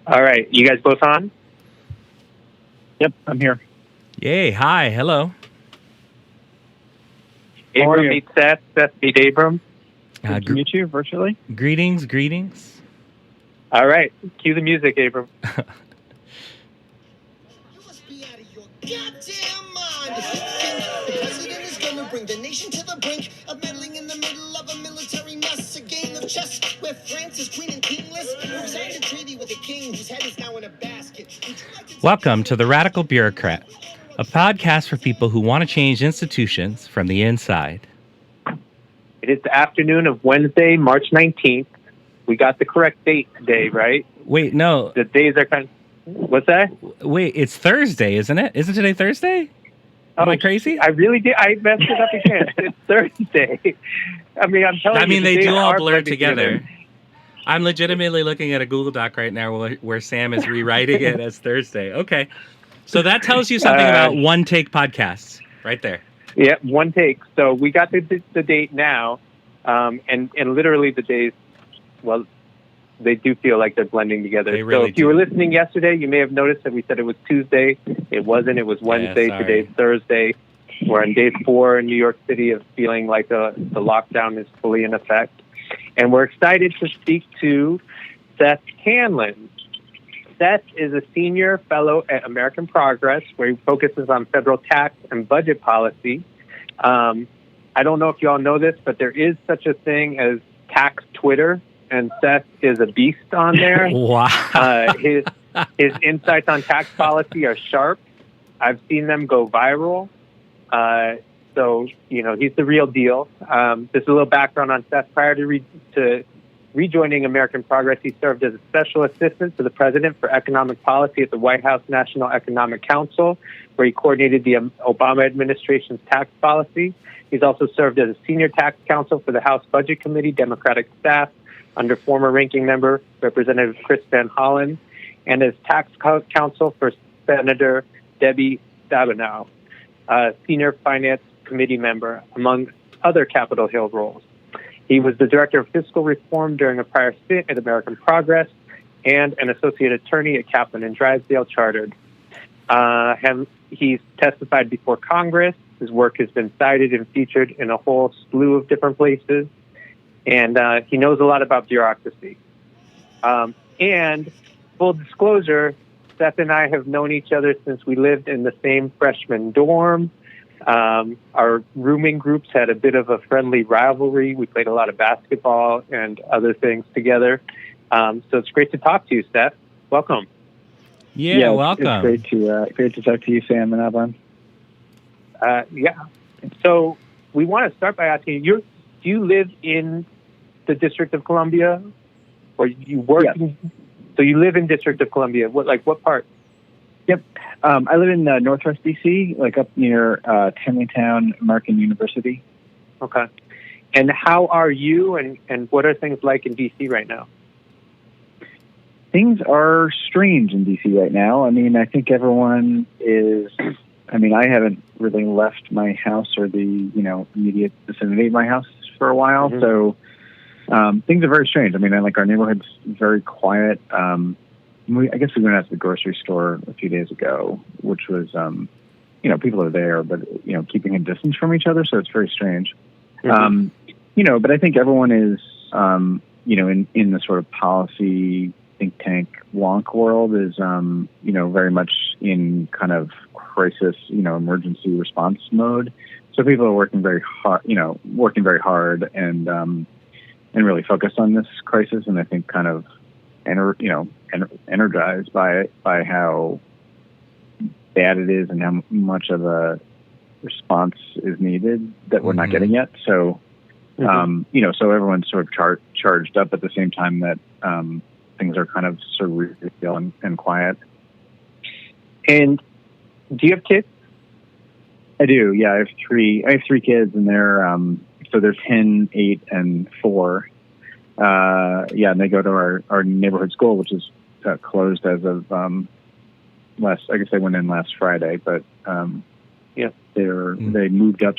All right, you guys both on? Yep, I'm here. Yay, hi, hello. Abram meets Seth, Seth meets Abram. Good to meet you virtually. Greetings. All right, cue the music, Abram. You must be out of your goddamn mind if you think the president is gonna bring the nation to the brink of meddling in the middle of a military mess, a game of chess where France is queen and kingless, who signed a treaty with a king whose head is now in a basket. Welcome to The Radical Bureaucrat, a podcast for people who want to change institutions from the inside. It is the afternoon of Wednesday, March 19th. We got the correct date today, right? Wait, no. The days are kind of... What's that? Wait, it's Thursday, isn't it? Isn't today Thursday? Am I crazy? I really did. I messed it up again. It's Thursday. I mean, I'm telling you. They do all blur together. I'm legitimately looking at a Google Doc right now where Sam is rewriting it as Thursday. Okay. So that tells you something about one take podcasts right there. Yeah, one take. So we got the date now, and literally the days, well, they do feel like they're blending together. They really so if you were listening yesterday, you may have noticed that we said it was Tuesday. It wasn't. It was Wednesday. Yeah, today's Thursday. We're on day 4 in New York City of feeling like the lockdown is fully in effect. And we're excited to speak to Seth Hanlon. Seth is a senior fellow at American Progress, where he focuses on federal tax and budget policy. I don't know if you all know this, but there is such a thing as tax Twitter, and Seth is a beast on there. Wow. His insights on tax policy are sharp. I've seen them go viral. So, he's the real deal. Just a little background on Seth. Prior to rejoining American Progress, he served as a special assistant to the president for economic policy at the White House National Economic Council, where he coordinated the Obama administration's tax policy. He's also served as a senior tax counsel for the House Budget Committee, Democratic staff, under former ranking member, Representative Chris Van Hollen, and as tax counsel for Senator Debbie Stabenow, senior finance committee member, among other Capitol Hill roles. He was the director of fiscal reform during a prior stint at American Progress and an associate attorney at Kaplan and Drysdale Chartered. He's testified before Congress. His work has been cited and featured in a whole slew of different places. And he knows a lot about bureaucracy. And full disclosure, Seth and I have known each other since we lived in the same freshman dorm. Our rooming groups had a bit of a friendly rivalry. We played a lot of basketball and other things together. So it's great to talk to you, Seth. Welcome. Yeah, welcome. It's great to talk to you, Sam and Evan. Yeah. So we want to start by asking you, do you live in the District of Columbia, or you work? Yes. So you live in District of Columbia. What part? Yep. I live in Northwest DC, like up near Tenleytown American University. Okay. And how are you, and what are things like in DC right now? Things are strange in DC right now. I mean, I think everyone is... I mean, I haven't really left my house or the, immediate vicinity of my house for a while. Mm-hmm. So things are very strange. I mean, our neighborhood's very quiet. I guess we went out to the grocery store a few days ago, which was, people are there, but, keeping a distance from each other. So it's very strange. Mm-hmm. But I think everyone is, in the sort of policy think tank wonk world is, very much in kind of crisis, emergency response mode. So people are working very hard, and really focused on this crisis. And I think kind of, energized by how bad it is and how much of a response is needed that we're not getting yet. So, so everyone's sort of charged up at the same time that things are kind of surreal and quiet. And do you have kids? I do. Yeah, I have three kids, and they're 10, 8, and 4. And they go to our neighborhood school, which is closed as of I guess they went in last Friday, but they moved up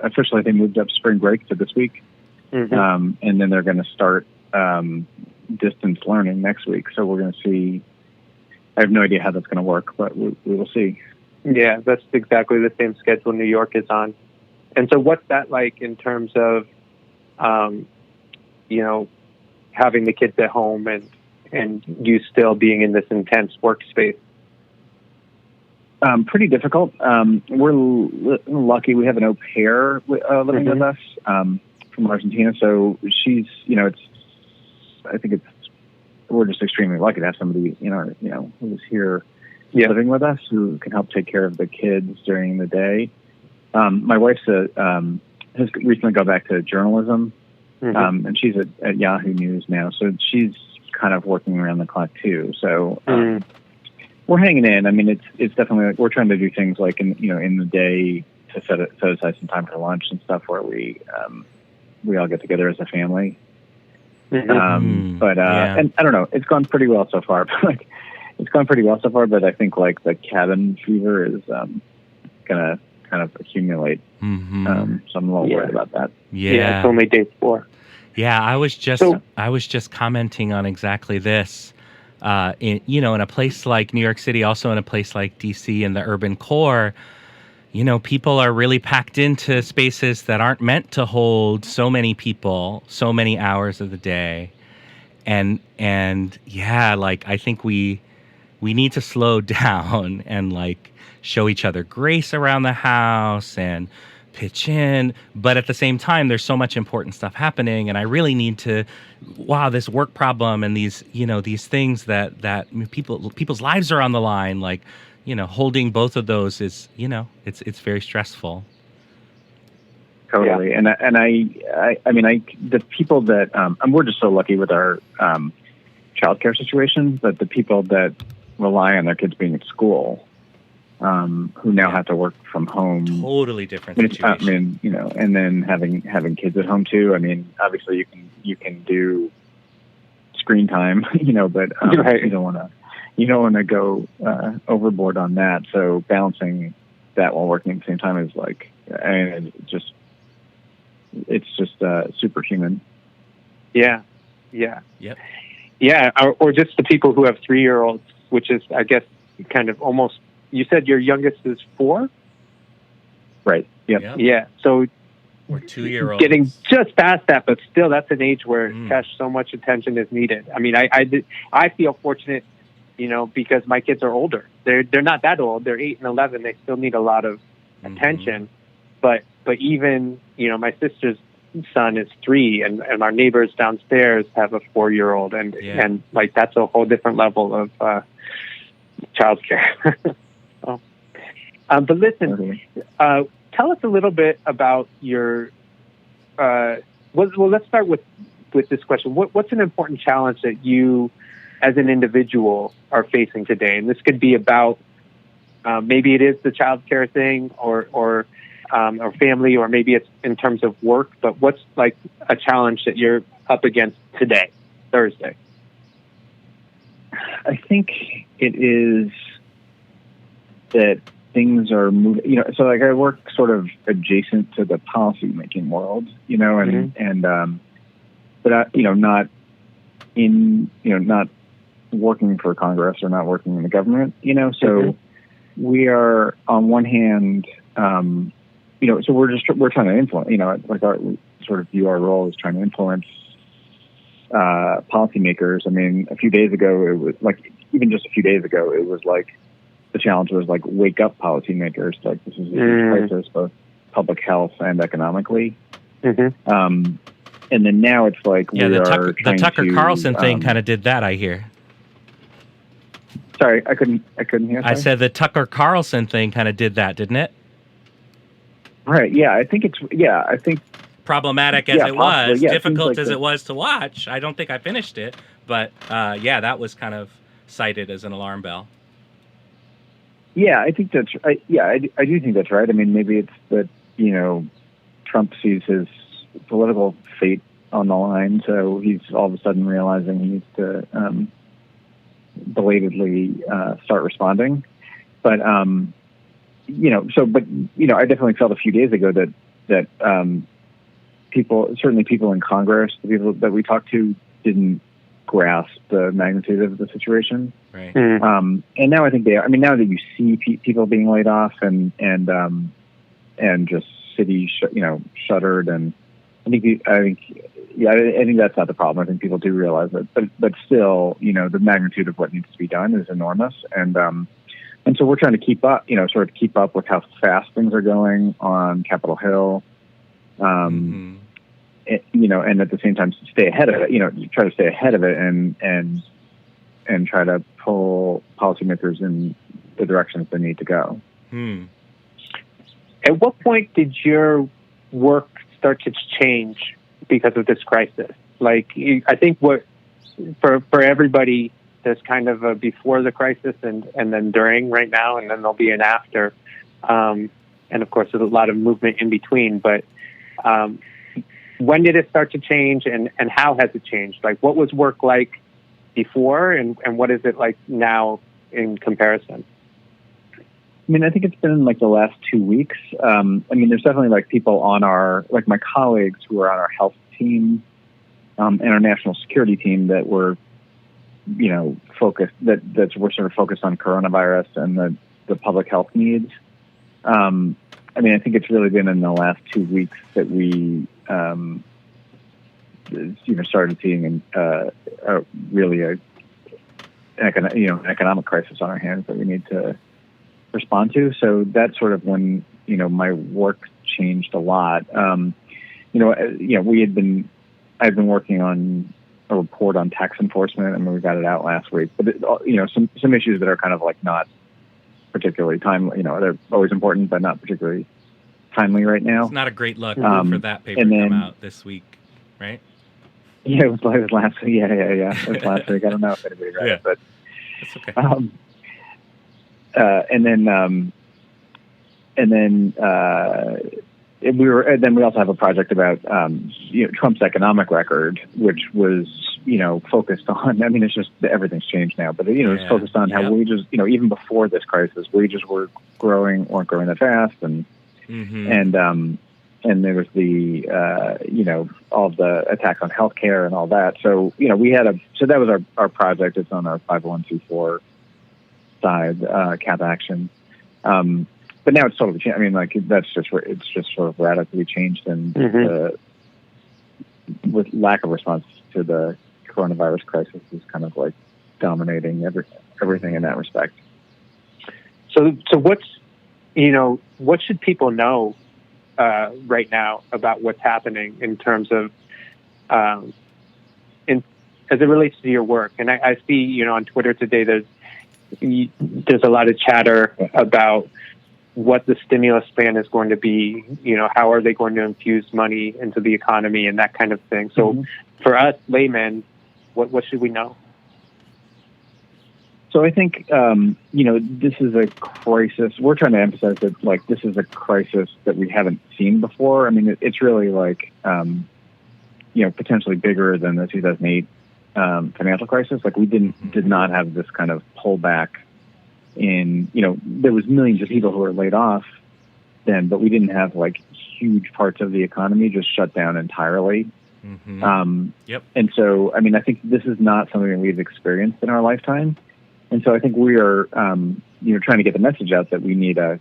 officially they moved up spring break to this week. Mm-hmm. And then they're going to start distance learning next week. So we're going to see I have no idea how that's going to work, but we will see. Yeah, that's exactly the same schedule New York is on. And so what's that like in terms of, having the kids at home and you still being in this intense workspace? Pretty difficult. We're lucky. We have an au pair living with us from Argentina. So she's, we're just extremely lucky to have somebody, who's here living with us who can help take care of the kids during the day. My wife's has recently gone back to journalism, and she's at Yahoo News now. So she's kind of working around the clock too. So we're hanging in. I mean, it's definitely we're trying to do things like in the day to set aside some time for lunch and stuff where we all get together as a family. But and I don't know, it's gone pretty well so far. But I think like the cabin fever is gonna kind of accumulate. So I'm a little worried about that. Yeah, it's only day 4. Yeah, I was just commenting on exactly this. In a place like New York City, also in a place like DC in the urban core, people are really packed into spaces that aren't meant to hold so many people, so many hours of the day. And yeah, like I think we need to slow down and like show each other grace around the house and pitch in. But at the same time, there's so much important stuff happening, and I really need to, this work problem and these things that people's lives are on the line. Like, holding both of those is, it's very stressful. Totally. Yeah. And I the people that, we're just so lucky with our childcare situation, but the people that rely on their kids being at school, who now have to work from home. Totally different situation. And then having kids at home too. I mean, obviously you can do screen time, but you don't want to go overboard on that. So balancing that while working at the same time is like, it's just superhuman. Yeah. Yeah. Yep. Yeah. Or just the people who have 3-year-olds, which is, I guess, kind of almost, you said your youngest is 4? Right. Yep. Yeah. So or 2-year-olds. Getting just past that, but still that's an age where gosh, so much attention is needed. I mean, I feel fortunate, because my kids are older. They're not that old. They're 8 and 11. They still need a lot of attention. But even, my sister's son is 3 and our neighbors downstairs have a 4-year-old and like that's a whole different level of childcare. But listen, tell us a little bit about your. Let's start with this question. What's an important challenge that you, as an individual, are facing today? And this could be about maybe it is the childcare thing, or family, or maybe it's in terms of work. But what's like a challenge that you're up against today, Thursday? I think it is that things are moving, so like I work sort of adjacent to the policy making world, but not in, not working for Congress or not working in the government, so we are on one hand, so we're trying to influence, like we sort of view our role as trying to influence policymakers. I mean, a few days ago, it was like, even just a few days ago, it was like, the challenge was like, wake up policymakers. Like, this is a huge crisis, both public health and economically. And then now it's like, the Tucker Carlson thing kind of did that, I hear. Sorry, I couldn't hear. I said the Tucker Carlson thing kind of did that, didn't it? Right. Yeah, I think problematic as it was, difficult as it was to watch. I don't think I finished it, but that was kind of cited as an alarm bell. Yeah, I think that's. I do think that's right. I mean, maybe it's that Trump sees his political fate on the line, so he's all of a sudden realizing he needs to belatedly start responding. But I definitely felt a few days ago that people in Congress, the people that we talked to, didn't grasp the magnitude of the situation. Right. And now I think they are. I mean, now that you see people being laid off and just cities, shuttered, and I think that's not the problem. I think people do realize it, but still, the magnitude of what needs to be done is enormous, and so we're trying to keep up, sort of keep up with how fast things are going on Capitol Hill, and at the same time stay ahead of it. Try to stay ahead of it and try to pull policymakers in the directions they need to go. At what point did your work start to change because of this crisis? Like, I think for everybody, there's kind of a before the crisis and then during right now, and then there'll be an after. And of course, there's a lot of movement in between. But when did it start to change, and how has it changed? Like, what was work like before, and what is it like now in comparison? I mean, I think it's been like the last 2 weeks. I mean, there's definitely like people on my colleagues who are on our health team and our national security team that were, focused, that we're sort of focused on coronavirus and the public health needs. I mean, I think it's really been in the last 2 weeks that we, started seeing really an economic crisis on our hands that we need to respond to. So that's sort of when, my work changed a lot. I've been working on a report on tax enforcement. I mean, we got it out last week, but some issues that are kind of like not particularly timely, they're always important, but not particularly timely right now. It's not a great look for that paper to come out this week, right? Yeah, it was last week. Yeah. It was last week. I don't know if anybody read it, but it's okay. We also have a project about Trump's economic record, which was focused on. I mean, it's just everything's changed now, but it's focused on how wages. Even before this crisis, wages weren't growing that fast, and there was the all the attacks on healthcare and all that. So that was our project. It's on our 501c4 side, Cap Action. But now it's totally changed. I mean, like it's just sort of radically changed, and with lack of response to the coronavirus crisis is kind of like dominating everything in that respect. So what should people know right now about what's happening in terms of as it relates to your work? And I see on Twitter today there's a lot of chatter about what the stimulus plan is going to be, how are they going to infuse money into the economy and that kind of thing. So for us laymen, what should we know? So I think, this is a crisis. We're trying to emphasize that, like, this is a crisis that we haven't seen before. I mean, it's really like, potentially bigger than the 2008 financial crisis. Like, we did not have this kind of pullback in, there was millions of people who were laid off then, but we didn't have like huge parts of the economy just shut down entirely. And so, I mean, I think this is not something that we've experienced in our lifetime. And so I think we are, trying to get the message out that we need a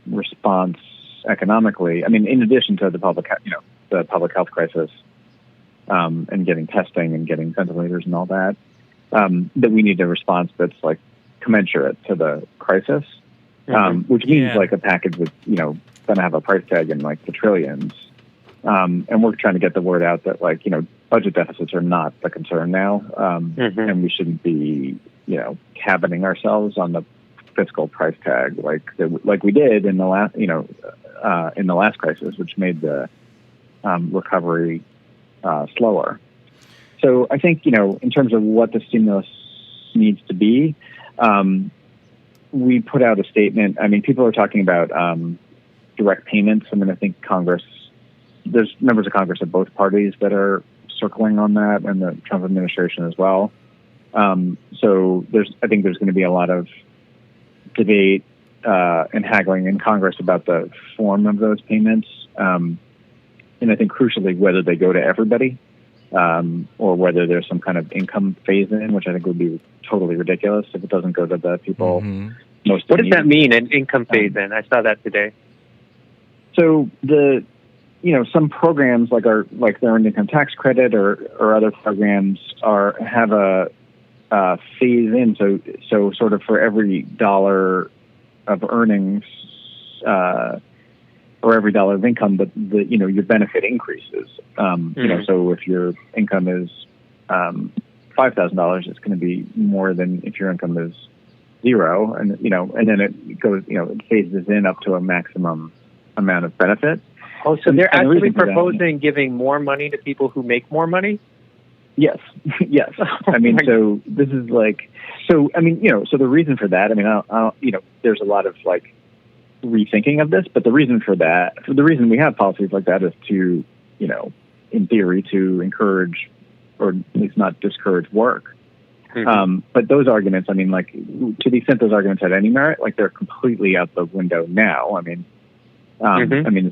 response economically. I mean, in addition to the public health crisis, and getting testing and getting ventilators and all that, that we need a response that's like commensurate to the crisis, which means like a package that's, going to have a price tag in like the trillions. And we're trying to get the word out that like, budget deficits are not the concern now. And we shouldn't be, cabining ourselves on the fiscal price tag like we did in the last crisis, which made the recovery slower. So I think, in terms of what the stimulus needs to be, we put out a statement. I mean, people are talking about direct payments. I mean, I think there's members of Congress of both parties that are circling on that, and the Trump administration as well. So I think there's going to be a lot of debate and haggling in Congress about the form of those payments. And I think crucially, whether they go to everybody or whether there's some kind of income phase-in, which I think would be totally ridiculous if it doesn't go to the people most. What does that mean? An income phase-in? I saw that today. So some programs like the earned income tax credit or other programs have a phase in. So sort of for every dollar of earnings or every dollar of income, but your benefit increases. So if your income is $5,000, it's going to be more than if your income is $0, and then it goes, it phases in up to a maximum amount of benefit. Oh, so they're actually proposing giving more money to people who make more money? Yes. Yes. I mean, so this is so the reason for that, there's a lot of rethinking of this, but the reason we have policies like that is to, in theory, to encourage or at least not discourage work. But those arguments, to the extent those arguments had any merit, they're completely out the window now. This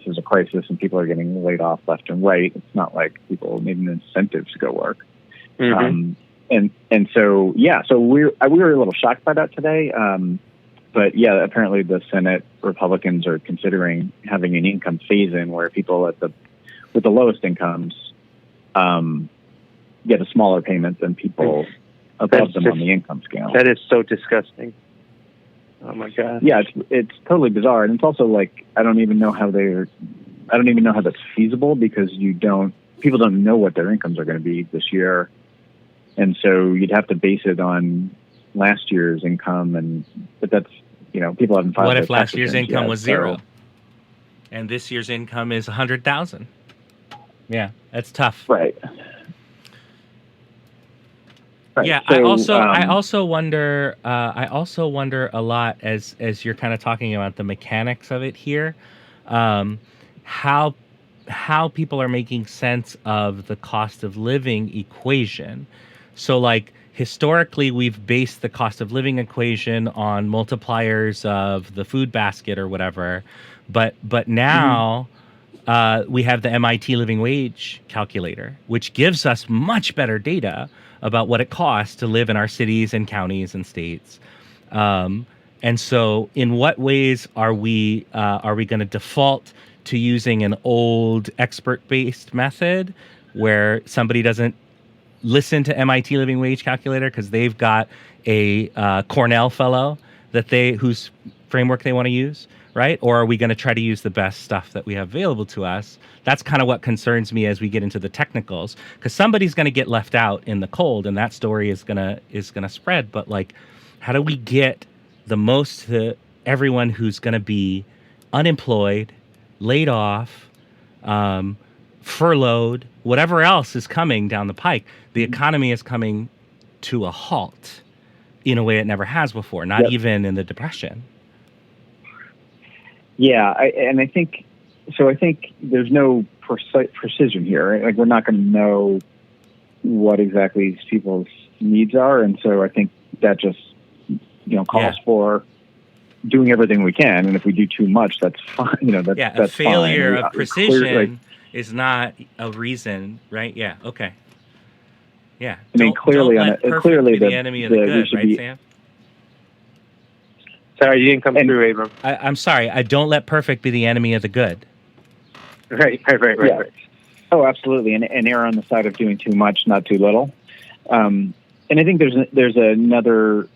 is a crisis and people are getting laid off left and right. It's not like people need an incentive to go work. So we were a little shocked by that today. But yeah, apparently the Senate Republicans are considering having an income phase-in where people with the lowest incomes get a smaller payment than people above them on the income scale. That is so disgusting. Oh my God. Yeah, it's totally bizarre, and it's also I don't even know how that's feasible because people don't know what their incomes are going to be this year, and so you'd have to base it on last year's income, but that's people haven't filed. What if last year's income yet, was $0, and this year's income is $100,000? Yeah, that's tough. Right. Yeah, so, I also wonder a lot as you're kind of talking about the mechanics of it here, how people are making sense of the cost of living equation. So historically, we've based the cost of living equation on multipliers of the food basket or whatever, but now we have the MIT living wage calculator, which gives us much better data about what it costs to live in our cities and counties and states. And so in what ways are we going to default to using an old expert-based method where somebody doesn't listen to MIT living wage calculator because they've got a Cornell fellow whose framework they want to use, right? Or are we going to try to use the best stuff that we have available to us? That's kind of what concerns me as we get into the technicals, because somebody's going to get left out in the cold, and that story is gonna spread. But how do we get the most to everyone who's going to be unemployed, laid off, furloughed, whatever else is coming down the pike? The economy is coming to a halt in a way it never has before, not even in the Depression. Yeah, I think there's no precision here. Right? We're not going to know what exactly these people's needs are, and so I think that just calls for doing everything we can. And if we do too much, that's fine. That's a failure fine. of precision is not a reason, right? Yeah. Okay. Yeah. Clearly, the enemy of the good, right, Sam? Sorry, you didn't come through, Abram. I'm sorry. I don't let perfect be the enemy of the good. Right. Oh, absolutely. And err on the side of doing too much, not too little. And I think there's another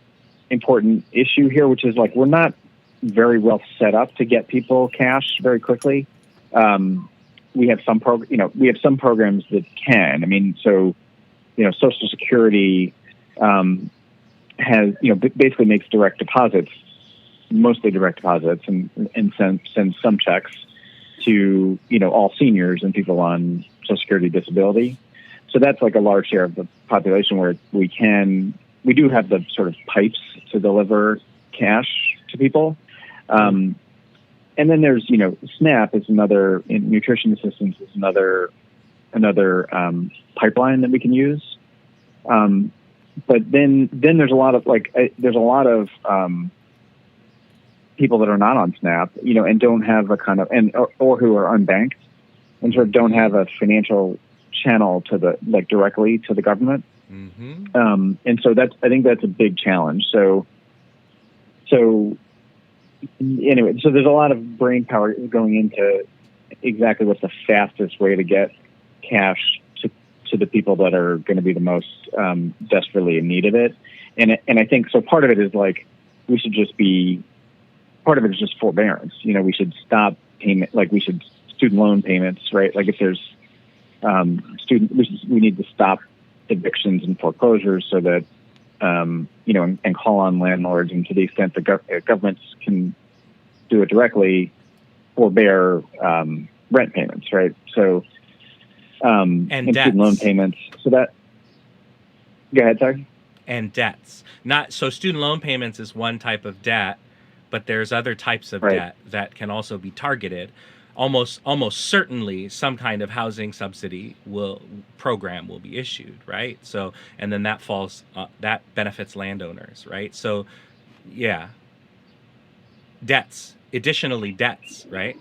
important issue here, which is we're not very well set up to get people cash very quickly. We have some programs that can. Social Security has basically makes direct deposits, mostly direct deposits, and sends some checks to all seniors and people on Social Security disability. So that's a large share of the population where we do have the sort of pipes to deliver cash to people. And then there's SNAP is another, nutrition assistance is another pipeline that we can use. But then there's a lot of people that are not on SNAP, and don't have a kind of, or who are unbanked and sort of don't have a financial channel to the directly to the government. Mm-hmm. And so I think that's a big challenge. So anyway, so there's a lot of brain power going into exactly what's the fastest way to get cash to the people that are going to be the most desperately in need of it. And I think so. Part of it is like part of it is just forbearance. We should stop payment. Student loan payments, right? Like if there's we need to stop evictions and foreclosures so that and call on landlords, and to the extent the governments can do it directly, forbear rent payments, right? So and student loan payments. So that. Go ahead, sorry. And debts. So student loan payments is one type of debt, but there's other types of debt that can also be targeted. Almost certainly some kind of housing subsidy program will be issued, right? So, and then that that benefits landowners, right? So, yeah. Additionally debts, right?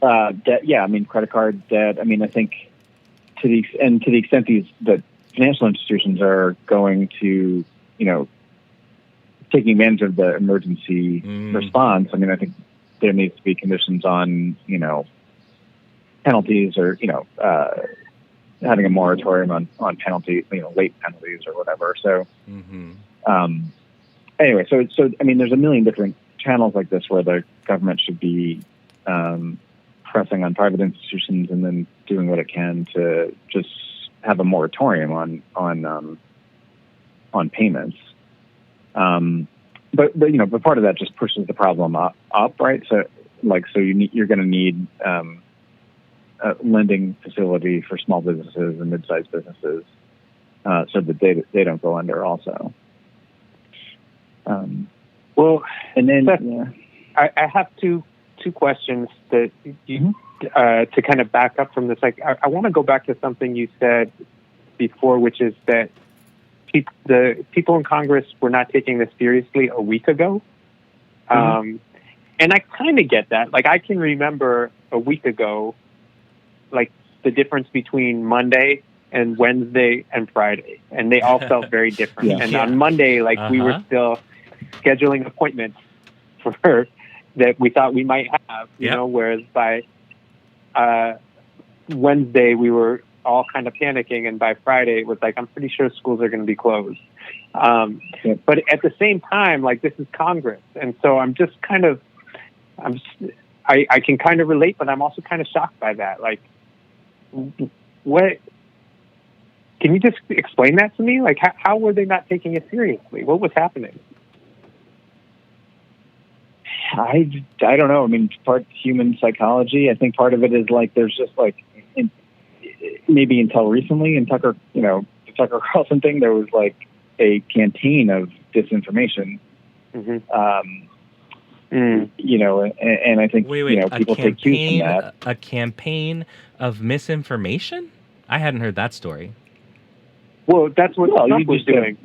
Debt, yeah. I mean, credit card debt. I mean, I think to the extent the financial institutions are going to, taking advantage of the emergency response. I mean, I think there needs to be conditions on, penalties or, having a moratorium on penalties, late penalties or whatever. So, anyway, so I mean, there's a million different channels like this where the government should be pressing on private institutions and then doing what it can to just have a moratorium on payments. But part of that just pushes the problem up, right? So you're going to need a lending facility for small businesses and mid-sized businesses, so that they don't go under also. Well, and then Seth, I have two questions that you, to kind of back up from this. Like, I want to go back to something you said before, which is that the people in Congress were not taking this seriously a week ago. And I kind of get that. Like, I can remember a week ago, like the difference between Monday and Wednesday and Friday, and they all felt very different. And on Monday, we were still scheduling appointments for that we thought we might have, whereas by Wednesday we were all kind of panicking, and by Friday it was like, I'm pretty sure schools are going to be closed. But at the same time, this is Congress, and so I'm just kind of, I can kind of relate, but I'm also kind of shocked by that. Like, what? Can you just explain that to me? Like, how were they not taking it seriously? What was happening? I don't know. I mean, part human psychology. I think part of it is there's just maybe until recently in Tucker, the Tucker Carlson thing, there was a campaign of disinformation. And I think people take cues from that. A campaign of misinformation? I hadn't heard that story. Well, that's what Trump was doing.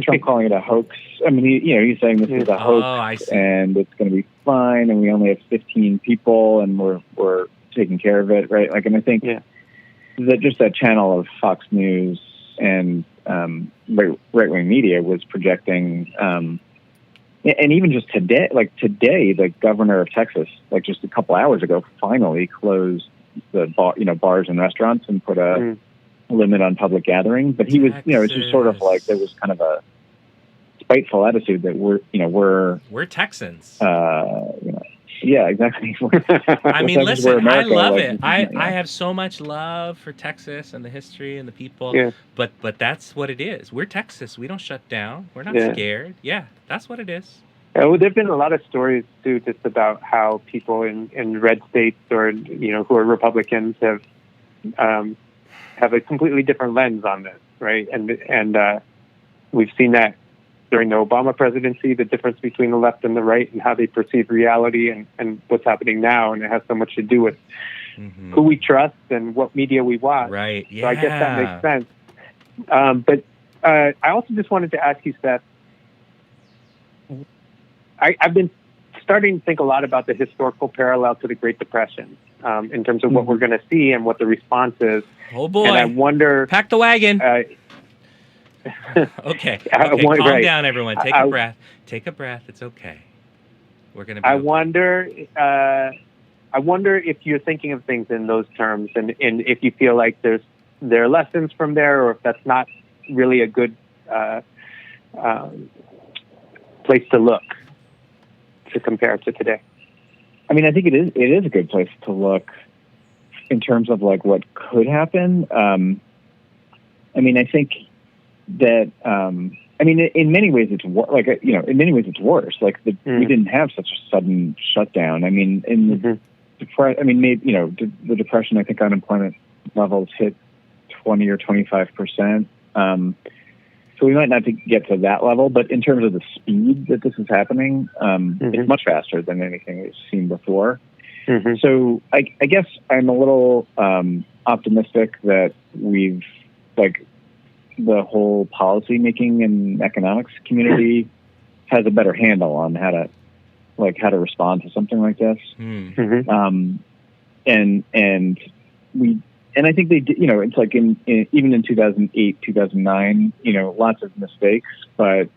Trump calling it a hoax. I mean, he's saying this is a hoax and it's going to be fine, and we only have 15 people, and we're taking care of it, right? And I think that just that channel of Fox News and right-wing media was projecting, and even just today, the governor of Texas, just a couple hours ago, finally closed the bars and restaurants and put a limit on public gathering. But he was, it's just sort of there was kind of a spiteful attitude that we're Texans. Yeah, exactly. I mean, listen, I love it. I have so much love for Texas and the history and the people. Yeah. But that's what it is. We're Texas. We don't shut down. We're not scared. Yeah, that's what it is. Well, there've been a lot of stories too, just about how people in red states or who are Republicans have a completely different lens on this, right? And we've seen that during the Obama presidency, the difference between the left and the right and how they perceive reality and what's happening now. And it has so much to do with who we trust and what media we watch. Right. Yeah. So I guess that makes sense. But I also just wanted to ask you, Seth, I've been starting to think a lot about the historical parallel to the Great Depression. in terms of what we're going to see and what the response is. Oh boy! And I wonder. Pack the wagon. Okay. Calm down, everyone. Take a breath. Take a breath. It's okay. We're going to be okay. I wonder if you're thinking of things in those terms, and if you feel like there are lessons from there, or if that's not really a good place to look to compare to today. I mean, I think it is a good place to look in terms of like what could happen. I mean, I think that I mean, in many ways it's in many ways it's worse. Like we didn't have such a sudden shutdown. I mean, in the Depression, I think unemployment levels hit 20 or 25%. So we might not get to that level, but in terms of the speed that this is happening, it's much faster than anything we've seen before. So I guess I'm a little optimistic that we've the whole policy making and economics community has a better handle on how to respond to something like this. And I think they did, it's like even in 2008, 2009, lots of mistakes, but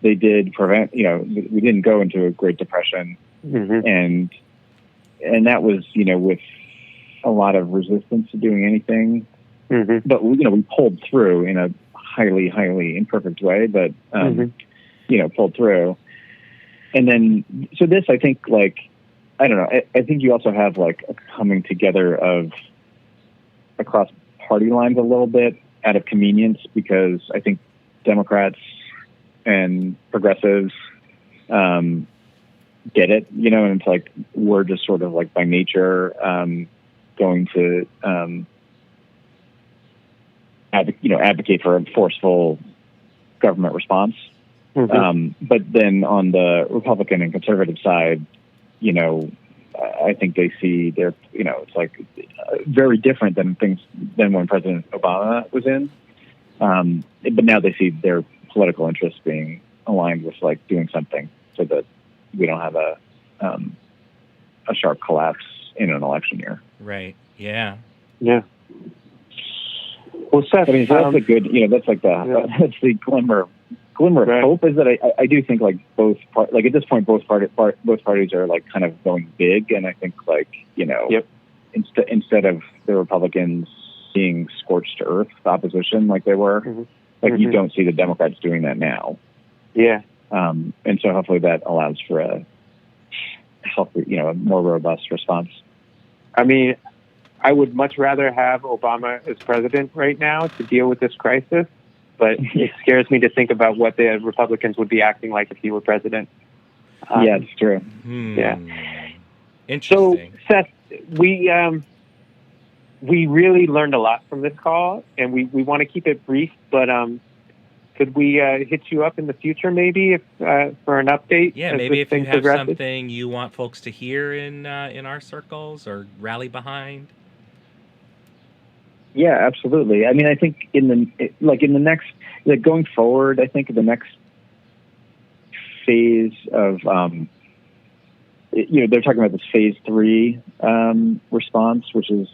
they did prevent, we didn't go into a Great Depression. And that was, with a lot of resistance to doing anything. But, we pulled through in a highly, highly imperfect way, but, pulled through. And then, so this, I think, I don't know, I think you also have a coming together of across party lines a little bit out of convenience, because I think Democrats and progressives get it, and it's we're just sort of by nature going to advocate for a forceful government response. But then on the Republican and conservative side, I think they see their, it's very different than when President Obama was in. But now they see their political interests being aligned with doing something so that we don't have a sharp collapse in an election year. Right. Yeah. Yeah. Well, Seth, I mean, so that's a good, that's that's the glimmer of hope, is that I do think both at this point both parties are kind of going big, and I think instead of the Republicans being scorched earth opposition like they were, you don't see the Democrats doing that now. Yeah. And so hopefully that allows for a more robust response. I mean, I would much rather have Obama as president right now to deal with this crisis, but it scares me to think about what the Republicans would be acting like if he were president. Yeah, it's true. Yeah. Interesting. So, Seth, we really learned a lot from this call, and we want to keep it brief, but could we hit you up in the future maybe for an update? Yeah, maybe if you have something you want folks to hear in our circles or rally behind. Yeah, absolutely. I mean, I think in the next, going forward, I think the next phase of, they're talking about this phase 3 response, which is,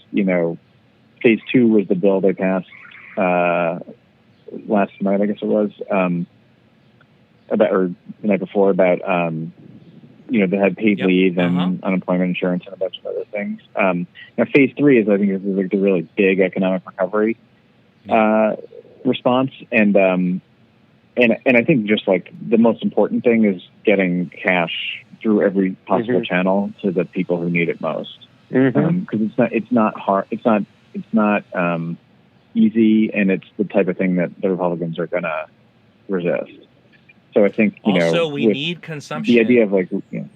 phase 2 was the bill they passed last night, I guess it was, the night before about, they had paid leave and unemployment insurance and a bunch of other things. Now, phase 3 is, I think, is the really big economic recovery response, and I think just the most important thing is getting cash through every possible channel to the people who need it most. Because it's not hard, it's not easy, and it's the type of thing that the Republicans are going to resist. So I think, also we need consumption. The idea of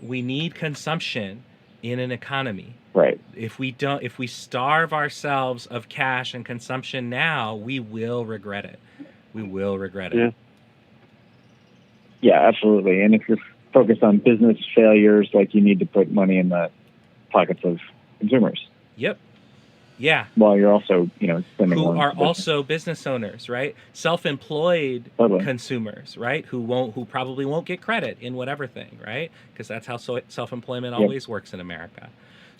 we need consumption in an economy. Right. If we starve ourselves of cash and consumption now, we will regret it. We will regret it. Yeah, absolutely. And if you're focused on business failures, you need to put money in the pockets of consumers. Yep. Yeah. While you're also, spending who on are business. also business owners, right? Self-employed consumers, right? Who probably won't get credit in whatever thing, right? Because that's how self-employment always works in America.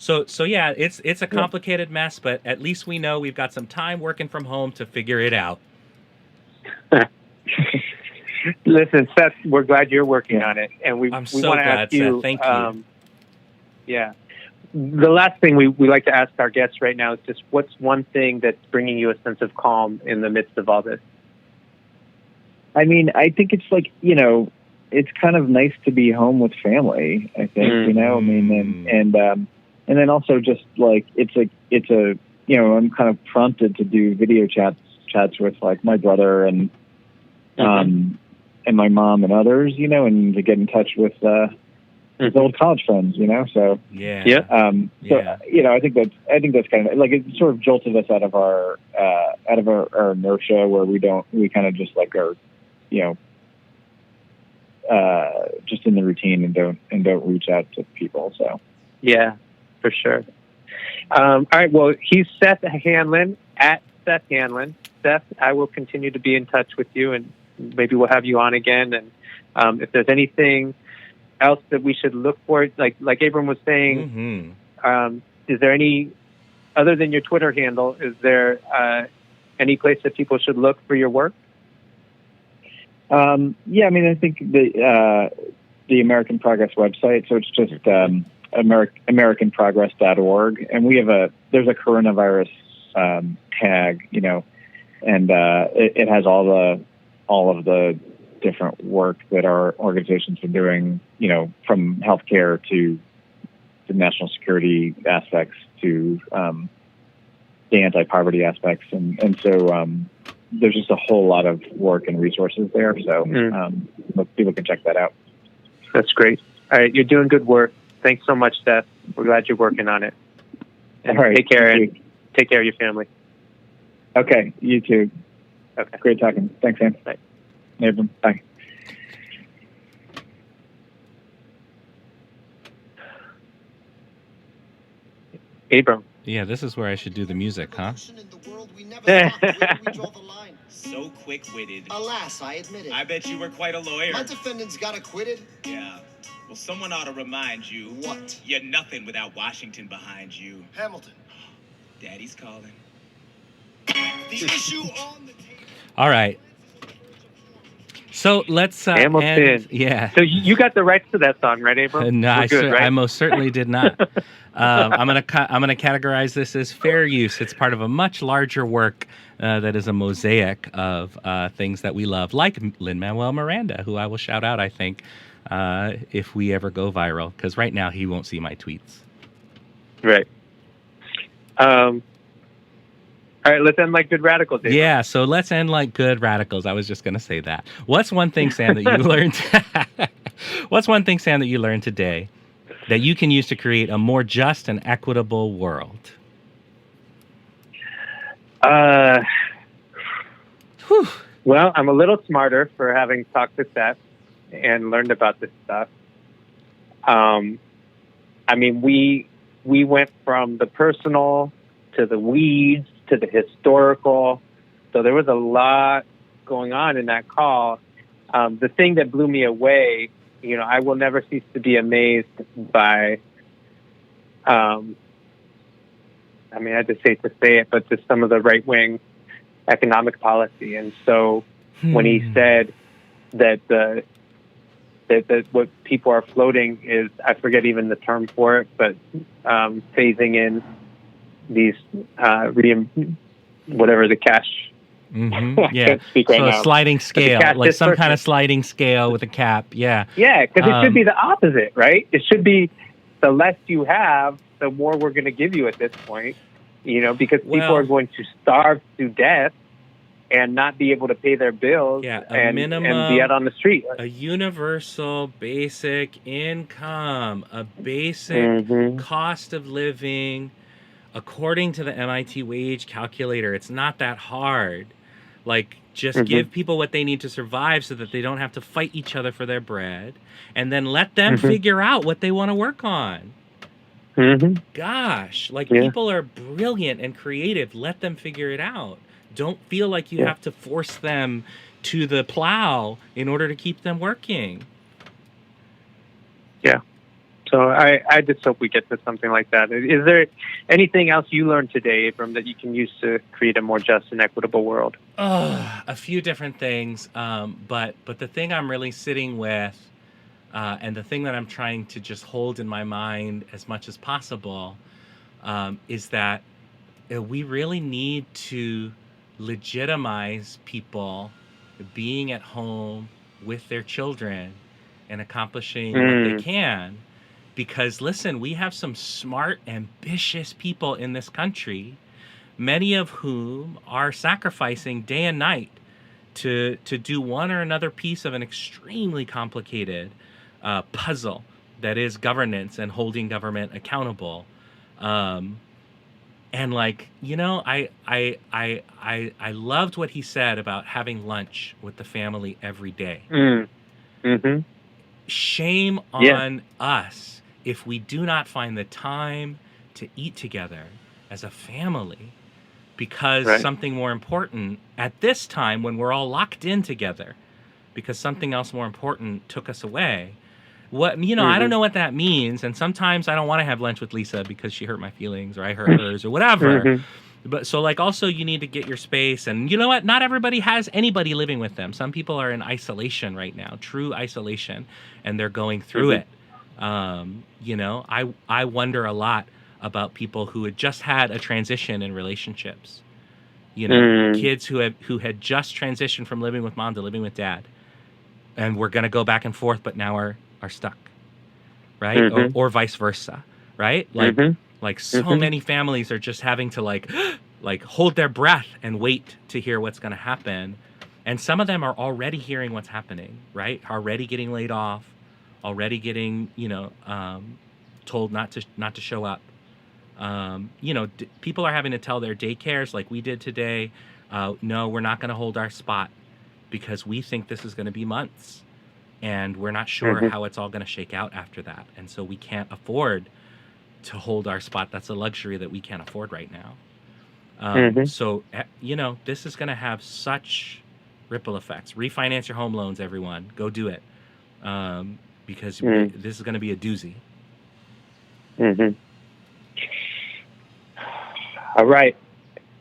So yeah, it's a complicated mess, but at least we know we've got some time working from home to figure it out. Listen, Seth, we're glad you're working on it, and we I'm want so to glad, ask you. Seth. Thank you. Yeah. The last thing we like to ask our guests right now is just what's one thing that's bringing you a sense of calm in the midst of all this? I mean, I think it's like, it's kind of nice to be home with family, I think, I mean, and then also just like, it's a, I'm kind of prompted to do video chats with like my brother and my mom and others, and to get in touch with old college friends, so yeah. I think that's kind of like, it sort of jolted us out of our inertia where we kind of just like are, just in the routine and don't reach out to people. So yeah, for sure. All right. Well, he's Seth Hanlon at Seth Hanlon. Seth, I will continue to be in touch with you, and maybe we'll have you on again. And if there's anything else that we should look for, like Abram was saying, is there any, other than your Twitter handle, is there any place that people should look for your work? I mean, I think the American Progress website. So it's just AmericanProgress.org, and there's a coronavirus tag, and it has all of the different work that our organizations are doing, from healthcare to the national security aspects to the anti-poverty aspects, and so there's just a whole lot of work and resources there. So people can check that out. That's great. All right, you're doing good work. Thanks so much, Seth. We're glad you're working on it. And all right, take care and take care of your family. Okay, you too. Okay. Great talking. Thanks, Sam. Bye. Abram, bye. Abram. Yeah, this is where I should do the music, huh? So quick-witted. Alas, I admit it. I bet you were quite a lawyer. My defendants got acquitted. Yeah. Well, someone ought to remind you. What? You're nothing without Washington behind you. Hamilton. Daddy's calling. The issue on the table. All right. So let's Hamilton. Yeah. So you got the rights to that song, right, Abram? No, I most certainly did not. I'm gonna categorize this as fair use. It's part of a much larger work that is a mosaic of things that we love, like Lin-Manuel Miranda, who I will shout out, I think, if we ever go viral, because right now he won't see my tweets. Right. All right, let's end like good radicals. Abram. Yeah, so let's end like good radicals. I was just going to say that. What's one thing, Sam, that you learned? What's one thing, Sam, that you learned today that you can use to create a more just and equitable world? Well, I'm a little smarter for having talked to Seth and learned about this stuff. I mean, we went from the personal to the weeds to the historical. So there was a lot going on in that call. The thing that blew me away, I will never cease to be amazed by, I just hate to say it, but just some of the right-wing economic policy. And so when he said that that what people are floating is, I forget even the term for it, but phasing in these whatever the cash. Mm-hmm. Yeah. Can't speak right so now. A sliding scale, like some kind of sliding scale with a cap. Yeah. Yeah, because it should be the opposite, right? It should be the less you have, the more we're going to give you at this point. Because people are going to starve to death and not be able to pay their bills and be out on the street. A universal basic income, a basic cost of living. According to the MIT wage calculator, it's not that hard. Like, just give people what they need to survive so that they don't have to fight each other for their bread, and then let them figure out what they want to work on. Gosh, people are brilliant and creative. Let them figure it out. Don't feel like you have to force them to the plow in order to keep them working. Yeah. So I just hope we get to something like that. Is there anything else you learned today, Abram, that you can use to create a more just and equitable world? A few different things, but the thing I'm really sitting with, and the thing that I'm trying to just hold in my mind as much as possible, is that we really need to legitimize people being at home with their children and accomplishing what they can. Because listen, we have some smart, ambitious people in this country, many of whom are sacrificing day and night to do one or another piece of an extremely complicated puzzle that is governance and holding government accountable. And like, you know, I loved what he said about having lunch with the family every day. Mm-hmm. Shame on us if we do not find the time to eat together as a family, because something more important at this time when we're all locked in together, because something else more important took us away. What, you know, I don't know what that means, and sometimes I don't want to have lunch with Lisa because she hurt my feelings or I hurt hers or whatever. But so like also you need to get your space, and you know what? Not everybody has anybody living with them. Some people are in isolation right now, true isolation, and they're going through it. You know, I wonder a lot about people who had just had a transition in relationships. You know, kids who had just transitioned from living with mom to living with dad, and we're gonna go back and forth, but now are stuck, right? Or vice versa, right? Like so many families are just having to like hold their breath and wait to hear what's going to happen. And some of them are already hearing what's happening, right? Already getting laid off, already getting, you know, told not to show up. You know, people are having to tell their daycares like we did today, no, we're not going to hold our spot because we think this is going to be months. And we're not sure how it's all going to shake out after that. And so we can't afford to hold our spot. That's a luxury that we can't afford right now. So, you know, this is going to have such ripple effects. Refinance your home loans, everyone. Go do it. Because this is going to be a doozy. All right.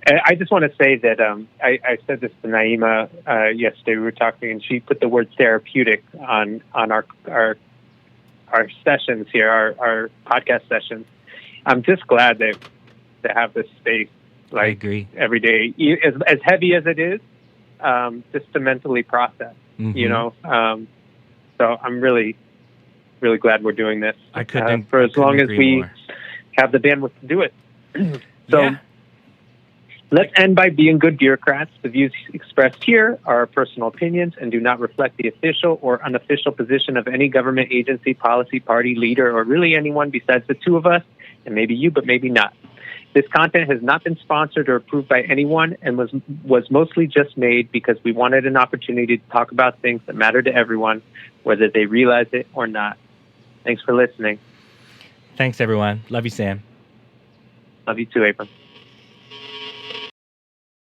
I just want to say that I said this to Naima yesterday. We were talking, and she put the word therapeutic on our sessions here, our podcast sessions. I'm just glad to have this space, like, I agree, every day, as heavy as it is, just to mentally process. You know, so I'm really, really glad we're doing this. I couldn't for as long as we more. Have the bandwidth to do it. So. Let's end by being good bureaucrats. The views expressed here are our personal opinions and do not reflect the official or unofficial position of any government agency, policy, party, leader, or really anyone besides the two of us, and maybe you, but maybe not. This content has not been sponsored or approved by anyone and was mostly just made because we wanted an opportunity to talk about things that matter to everyone, whether they realize it or not. Thanks for listening. Thanks, everyone. Love you, Sam. Love you too, Abram.